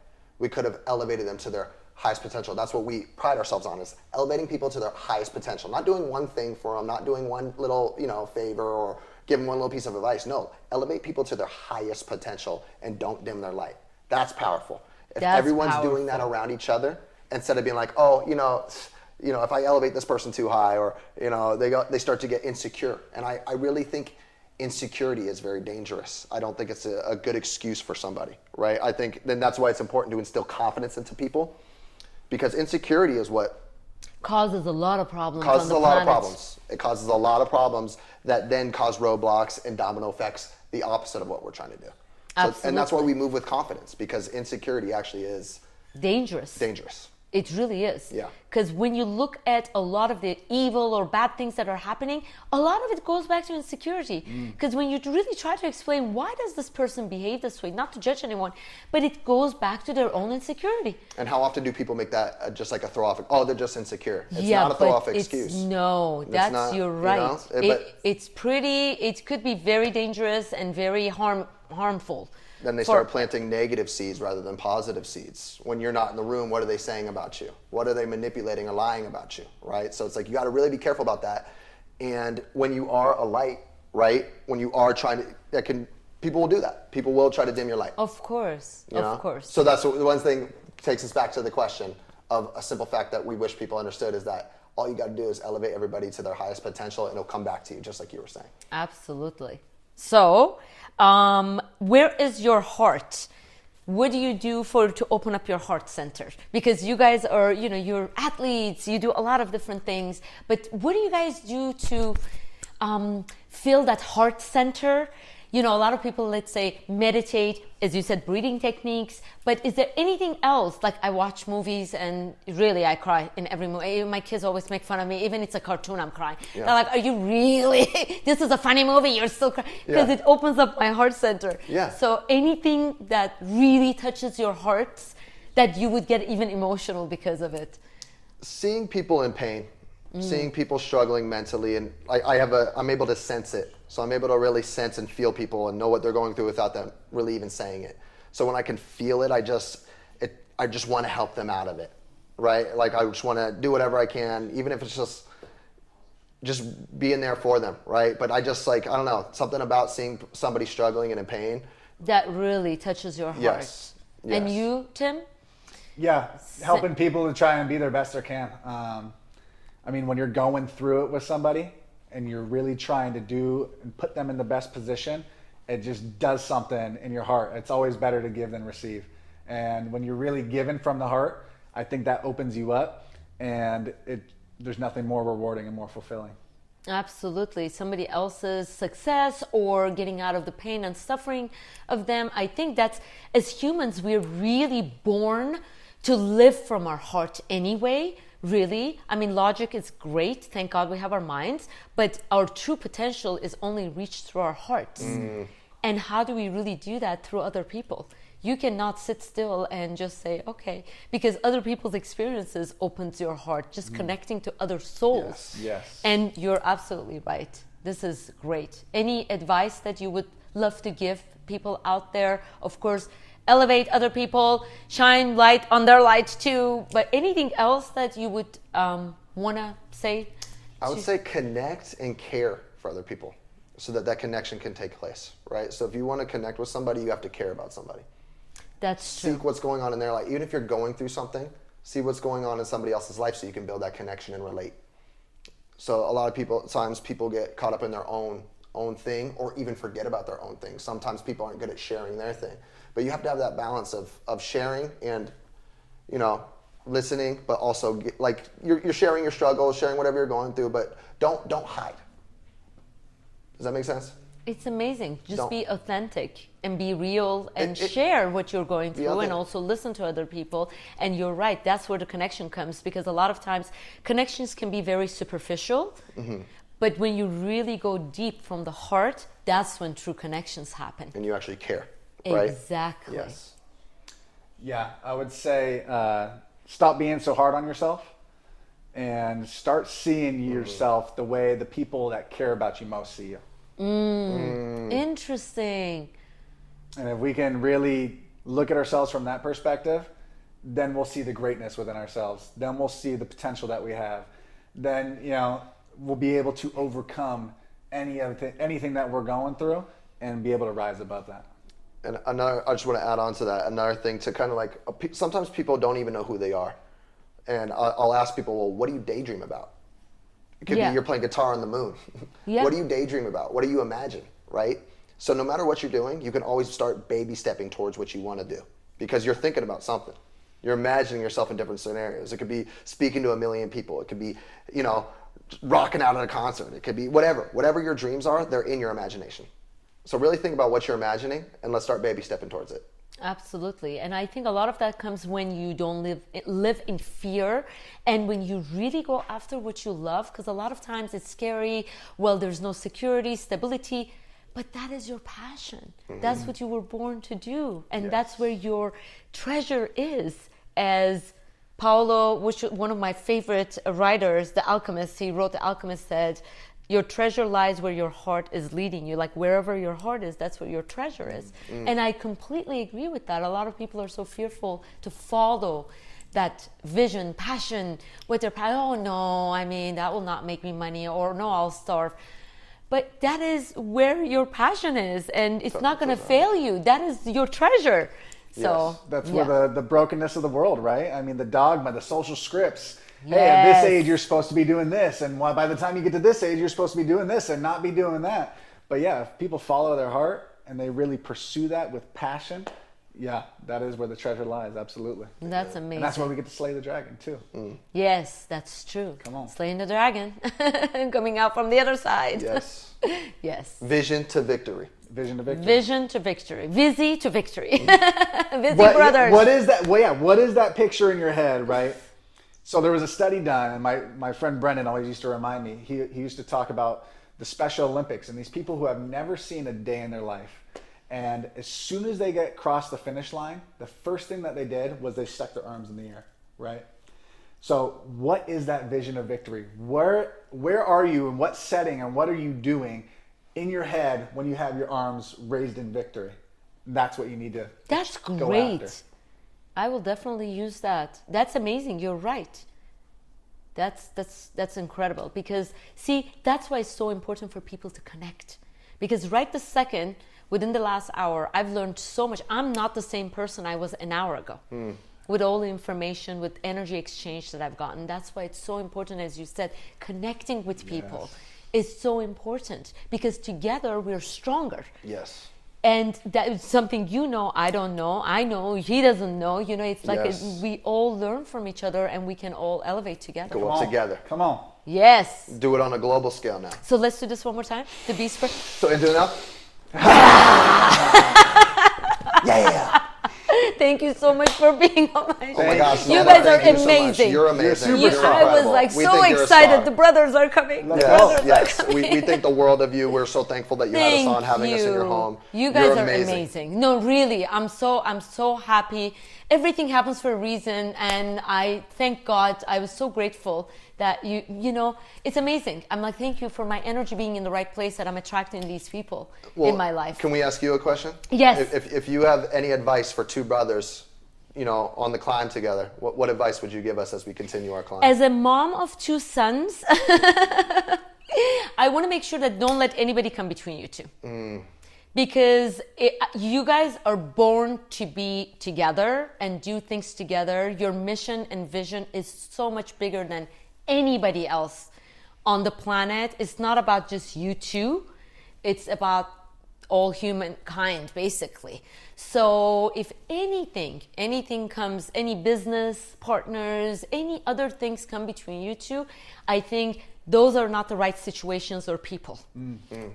Speaker 2: We could have elevated them to their highest potential. That's what we pride ourselves on, is elevating people to their highest potential. Not doing one thing for them, not doing one little, favor or give them one little piece of advice. No, elevate people to their highest potential and don't dim their light. That's powerful. If everyone's doing that around each other, instead of being like, if I elevate this person too high, or they start to get insecure. And I really think insecurity is very dangerous. I don't think it's a good excuse for somebody, right? I think then that's why it's important to instill confidence into people, because insecurity is what
Speaker 1: causes a lot of problems.
Speaker 2: It causes a lot of problems that then cause roadblocks and domino effects, the opposite of what we're trying to do.
Speaker 1: Absolutely.
Speaker 2: And that's why we move with confidence, because insecurity actually is
Speaker 1: dangerous. It really is.
Speaker 2: Yeah.
Speaker 1: Because when you look at a lot of the evil or bad things that are happening, a lot of it goes back to insecurity. Because when you really try to explain why does this person behave this way, not to judge anyone, but it goes back to their own insecurity.
Speaker 2: And how often do people make that just like a throw off? Oh, they're just insecure. It's not a throw off excuse.
Speaker 1: You're right. It's pretty. It could be very dangerous and very harmful.
Speaker 2: Then they start planting negative seeds rather than positive seeds. When you're not in the room, what are they saying about you? What are they manipulating or lying about you, right? So it's like you got to really be careful about that. And when you are a light, right? When you are trying to, people will do that. People will try to dim your light.
Speaker 1: Of course,
Speaker 2: of course. So that's one thing takes us back to the question of a simple fact that we wish people understood is that all you got to do is elevate everybody to their highest potential and it'll come back to you, just like you were saying.
Speaker 1: Absolutely. So, where is your heart? What do you do to open up your heart center? Because you guys are, you're athletes, you do a lot of different things, but what do you guys do to feel that heart center? A lot of people, let's say, meditate, as you said, breathing techniques, but is there anything else? Like I watch movies and really I cry in every movie. My kids always make fun of me. Even it's a cartoon, I'm crying. Yeah. They're like, are you really? This is a funny movie, you're still crying. Because it opens up my heart center. Yeah. So anything that really touches your heart that you would get even emotional because of it?
Speaker 2: Seeing people in pain, seeing people struggling mentally, and I'm able to sense it. So I'm able to really sense and feel people and know what they're going through without them really even saying it. So when I can feel it, I just want to help them out of it, right? Like I just want to do whatever I can, even if it's just being there for them, right? But I just I don't know, something about seeing somebody struggling and in pain.
Speaker 1: That really touches your heart.
Speaker 2: Yes.
Speaker 1: And you, Tim?
Speaker 3: Yeah, helping people to try and be their best they can. When you're going through it with somebody, and you're really trying to do and put them in the best position, it just does something in your heart. It's always better to give than receive. And when you're really giving from the heart, I think that opens you up, and there's nothing more rewarding and more fulfilling.
Speaker 1: Absolutely. Somebody else's success or getting out of the pain and suffering of them. I think that's, as humans, we're really born to live from our heart anyway. Really, logic is great. Thank God we have our minds, but our true potential is only reached through our hearts. And how do we really do that? Through other people. You cannot sit still and just say, okay, because other people's experiences opens your heart, just connecting to other souls.
Speaker 3: Yes.
Speaker 1: And you're absolutely right. This is great. Any advice that you would love to give people out there? Of course, elevate other people, shine light on their light too. But anything else that you would want to say?
Speaker 2: I would say connect and care for other people so that connection can take place, right? So if you want to connect with somebody, you have to care about somebody.
Speaker 1: That's true.
Speaker 2: Seek what's going on in their life. Even if you're going through something, see what's going on in somebody else's life so you can build that connection and relate. So a lot of times people get caught up in their own thing or even forget about their own thing. Sometimes people aren't good at sharing their thing. But you have to have that balance of sharing and, listening, but also you're sharing your struggles, sharing whatever you're going through, but don't hide. Does that make sense?
Speaker 1: It's amazing. Just be authentic and be real and share what you're going through and also listen to other people. And you're right, that's where the connection comes, because a lot of times connections can be very superficial, but when you really go deep from the heart, that's when true connections happen.
Speaker 2: And you actually care. Right?
Speaker 1: Exactly.
Speaker 2: Yes.
Speaker 3: Yeah, I would say stop being so hard on yourself and start seeing yourself the way the people that care about you most see you.
Speaker 1: Interesting.
Speaker 3: And if we can really look at ourselves from that perspective, then we'll see the greatness within ourselves. Then we'll see the potential that we have. Then, we'll be able to overcome anything that we're going through and be able to rise above that.
Speaker 2: And I just want to add on to that, another thing to kind of sometimes people don't even know who they are. And I'll ask people, well, what do you daydream about? It could be you're playing guitar on the moon. What do you daydream about? What do you imagine, right? So no matter what you're doing, you can always start baby stepping towards what you want to do because you're thinking about something. You're imagining yourself in different scenarios. It could be speaking to 1 million people. It could be, rocking out at a concert. It could be whatever your dreams are, they're in your imagination. So really think about what you're imagining and let's start baby stepping towards it.
Speaker 1: Absolutely. And I think a lot of that comes when you don't live in fear and when you really go after what you love, because a lot of times it's scary. Well, there's no security, stability, but that is your passion. That's what you were born to do. And that's where your treasure is. As Paulo, which one of my favorite writers, The Alchemist, he wrote The Alchemist, said, Your treasure lies where your heart is leading you. Like wherever your heart is, that's where your treasure is. And I completely agree with that. A lot of people are so fearful to follow that vision, passion, with their oh no, I mean, that will not make me money, or no, I'll starve. But that is where your passion is, and it's not going to fail you. That is your treasure. So
Speaker 3: that's where the brokenness of the world, right? I mean, the dogma, the social scripts.
Speaker 1: Yes.
Speaker 3: Hey, at this age, you're supposed to be doing this. And by the time you get to this age, you're supposed to be doing this and not be doing that. But yeah, if people follow their heart and they really pursue that with passion, yeah, that is where the treasure lies. Absolutely.
Speaker 1: That's amazing.
Speaker 3: And that's where we get to slay the dragon too.
Speaker 1: Yes, that's true.
Speaker 3: Come on.
Speaker 1: Slaying the dragon. Coming out from the other side.
Speaker 2: Yes.
Speaker 1: Yes.
Speaker 2: Vision to victory.
Speaker 3: Vision to victory.
Speaker 1: Vision to victory. Vizzi to victory. Vizzi brothers.
Speaker 3: What is that? Well, yeah, what is that picture in your head, right? So there was a study done, and my friend Brendan always used to remind me. He used to talk about the Special Olympics and these people who have never seen a day in their life. And as soon as they crossed the finish line, the first thing that they did was they stuck their arms in the air, right? So what is that vision of victory? Where are you, in what setting, and what are you doing in your head when you have your arms raised in victory? That's what you need to
Speaker 1: That's
Speaker 3: go
Speaker 1: great.
Speaker 3: after.
Speaker 1: I will definitely use that. That's amazing. You're right. That's incredible, because see, that's why it's so important for people to connect. Because right this second, within the last hour, I've learned so much. I'm not the same person I was an hour ago. With all the information, with energy exchange that I've gotten. That's why it's so important, as you said, connecting with people is so important, because together we're stronger.
Speaker 2: Yes.
Speaker 1: And that is something I don't know, I know, he doesn't know. It's like we all learn from each other, and we can all elevate together.
Speaker 2: Go up together.
Speaker 3: Come on.
Speaker 1: Yes.
Speaker 2: Do it on a global scale now.
Speaker 1: So let's do this one more time. The beast first.
Speaker 2: So into it now? Yeah.
Speaker 1: Thank you so much for being on my show.
Speaker 2: Oh my gosh.
Speaker 1: You
Speaker 2: Nana,
Speaker 1: guys are
Speaker 2: thank you so much.
Speaker 1: amazing.
Speaker 2: You're amazing.
Speaker 3: You're
Speaker 2: You're
Speaker 1: I was
Speaker 2: incredible.
Speaker 1: like
Speaker 2: We
Speaker 1: so
Speaker 2: think you're a
Speaker 1: excited.
Speaker 2: star.
Speaker 1: The brothers are coming. The
Speaker 3: Let's
Speaker 1: brothers
Speaker 3: go.
Speaker 2: Yes, we think the world of you. We're so thankful that you had us on,
Speaker 1: Thank
Speaker 2: having us in your home.
Speaker 1: You guys
Speaker 2: You're
Speaker 1: are amazing. No, really, I'm so happy. Everything happens for a reason, and I thank God. I was so grateful that it's amazing. I'm like, thank you for my energy being in the right place, that I'm attracting these people in my life.
Speaker 2: Can we ask you a question?
Speaker 1: Yes.
Speaker 2: If you have any advice for two brothers, on the climb together, what advice would you give us as we continue our climb?
Speaker 1: As a mom of two sons, I want to make sure that don't let anybody come between you two. Because you guys are born to be together and do things together. Your mission and vision is so much bigger than anybody else on the planet. It's not about just you two. It's about all humankind, basically. So if anything comes, any business partners, any other things come between you two, I think those are not the right situations or people.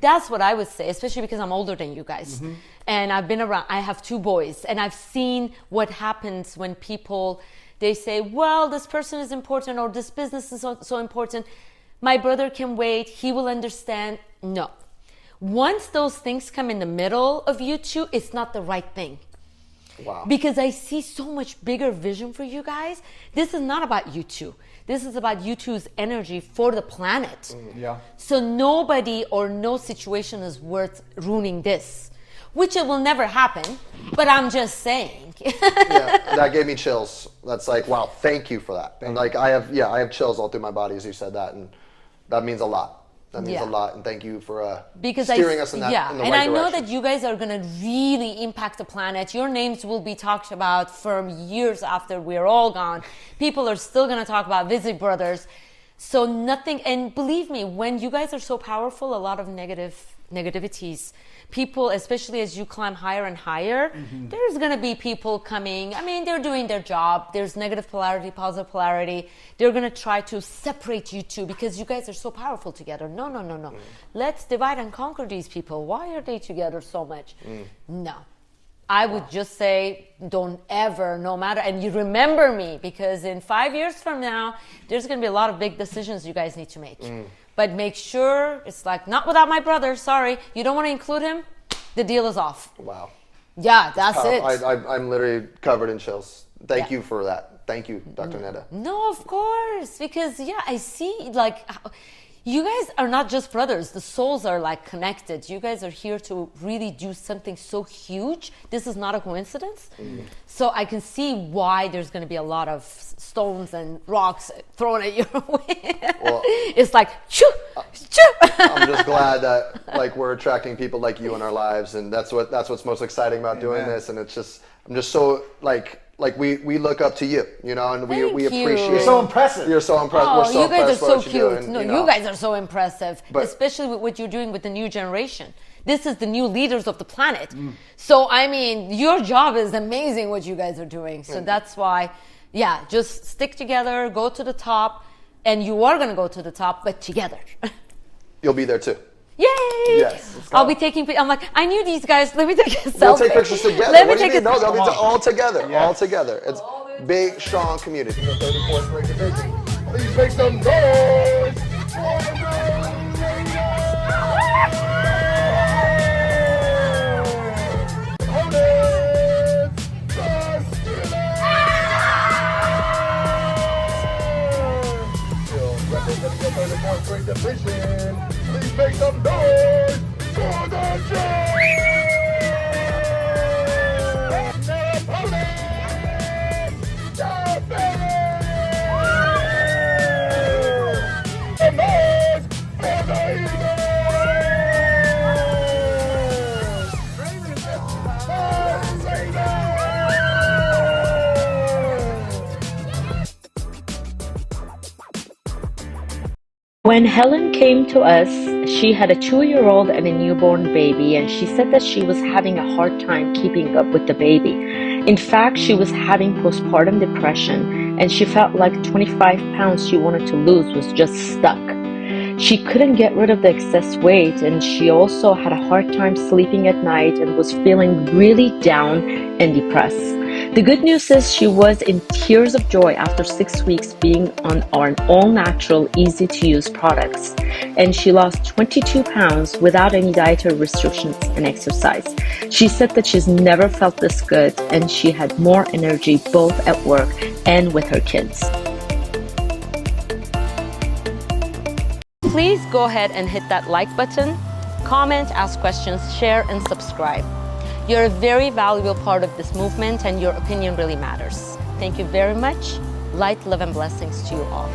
Speaker 1: That's what I would say, especially because I'm older than you guys. And I've been around, I have two boys, and I've seen what happens when people, they say, well, this person is important, or this business is so important. My brother can wait, he will understand. No. Once those things come in the middle of you two, it's not the right thing.
Speaker 2: Wow.
Speaker 1: Because I see so much bigger vision for you guys. This is not about you two. This is about you two's energy for the planet.
Speaker 3: Yeah.
Speaker 1: So nobody or no situation is worth ruining this, which it will never happen, but I'm just saying.
Speaker 2: Yeah, that gave me chills. That's like, wow, thank you for that. And like I have chills all through my body as you said that, and that means a lot. That means a lot, and thank you for steering us in the right direction.
Speaker 1: And I know that you guys are going to really impact the planet. Your names will be talked about for years after we're all gone. People are still going to talk about Vizzi brothers. So nothing, and believe me, when you guys are so powerful, a lot of negativities. People, especially as you climb higher and higher, there's going to be people coming. I mean, they're doing their job. There's negative polarity, positive polarity. They're going to try to separate you two because you guys are so powerful together. No. Let's divide and conquer these people. Why are they together so much? No. I would just say, don't ever, no matter, and you remember me, because in 5 years from now, there's going to be a lot of big decisions you guys need to make. But make sure it's like, not without my brother, sorry. You don't want to include him? The deal is off.
Speaker 2: Wow.
Speaker 1: Yeah, that's it.
Speaker 2: I'm literally covered in chills. Thank you for that. Thank you, Dr. Neda.
Speaker 1: No, of course. Because, I see, like, You guys are not just brothers. The souls are like connected. You guys are here to really do something so huge. This is not a coincidence. So I can see why there's going to be a lot of stones and rocks thrown at your way. Well, it's like, shoo, shoo.
Speaker 2: I'm just glad that like we're attracting people like you in our lives, and that's what's most exciting about doing this. And it's just, I'm just so like we look up to you, you know, and we appreciate.
Speaker 3: You're so impressive.
Speaker 2: You're so impressive.
Speaker 1: Oh,
Speaker 2: We're so
Speaker 1: you guys are
Speaker 2: impressed
Speaker 1: so
Speaker 2: with what you do,
Speaker 1: cute.
Speaker 2: and,
Speaker 1: No,
Speaker 2: you know,
Speaker 1: you guys are so impressive,
Speaker 2: But-
Speaker 1: especially with what you're doing with the new generation. This is the new leaders of the planet. So, I mean, your job is amazing what you guys are doing. So that's why, yeah, just stick together, go to the top, and you are going to go to the top, but together.
Speaker 2: You'll be there too.
Speaker 1: Yay!
Speaker 2: Yes.
Speaker 1: I'll be taking. I'm like, I knew these guys. Let me take a selfie.
Speaker 2: We'll take pictures together.
Speaker 1: Let
Speaker 2: What
Speaker 1: me
Speaker 2: do you
Speaker 1: take
Speaker 2: mean?
Speaker 1: a
Speaker 2: No, they'll be all together.
Speaker 3: Yes.
Speaker 2: All together. It's big, strong community.
Speaker 6: Please make some noise. Division. Please make some noise for the champ.
Speaker 1: When Helen came to us, she had a 2-year-old and a newborn baby, and she said that she was having a hard time keeping up with the baby. In fact, she was having postpartum depression, and she felt like 25 pounds she wanted to lose was just stuck. She couldn't get rid of the excess weight, and she also had a hard time sleeping at night and was feeling really down and depressed. The good news is she was in tears of joy after 6 weeks being on our all-natural, easy-to-use products. And she lost 22 pounds without any dietary restrictions and exercise. She said that she's never felt this good, and she had more energy both at work and with her kids. Please go ahead and hit that like button, comment, ask questions, share, and subscribe. You're a very valuable part of this movement, and your opinion really matters. Thank you very much. Light, love, and blessings to you all.